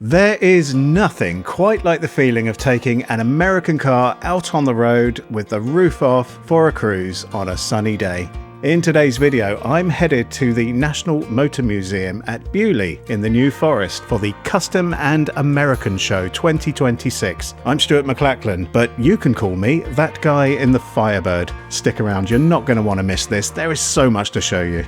There is nothing quite like the feeling of taking an American car out on the road with the roof off for a cruise on a sunny day. In today's video, I'm headed to the National Motor Museum at Beaulieu in the New Forest for the Custom and American Show 2026. I'm Stuart McLachlan, but you can call me that guy in the Firebird. Stick around, you're not going to want to miss this. There is so much to show you.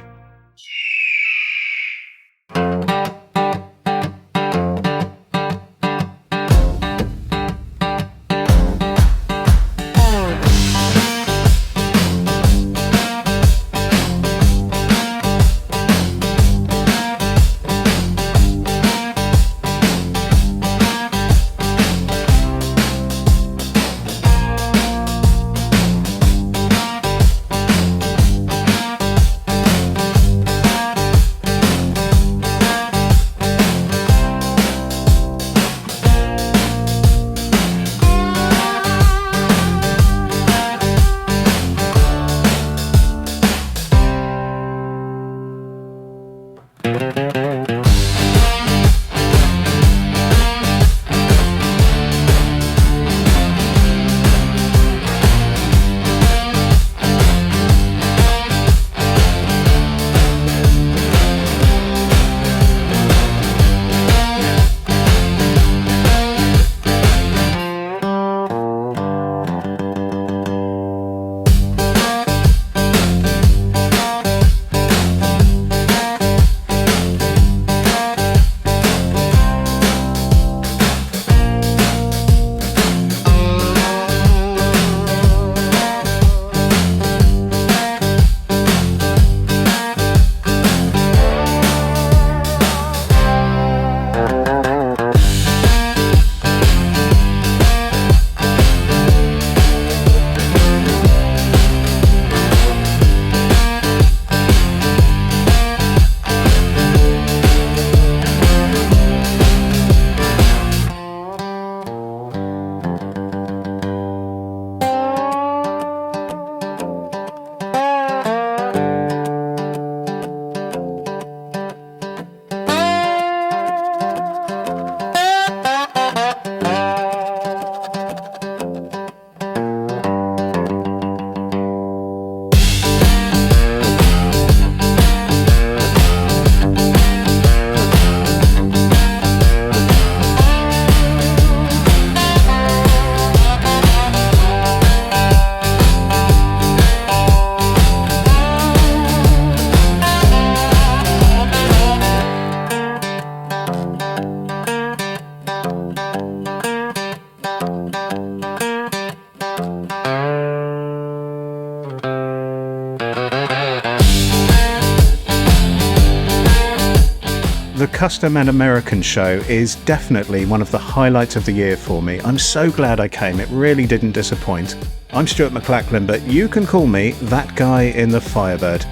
The Custom and American Show is definitely one of the highlights of the year for me. I'm so glad I came, it really didn't disappoint. I'm Stuart McLachlan, but you can call me that guy in the Firebird.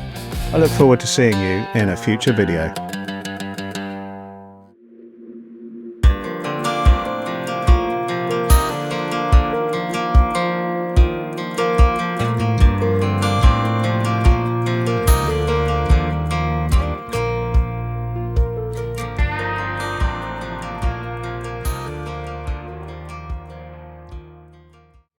I look forward to seeing you in a future video.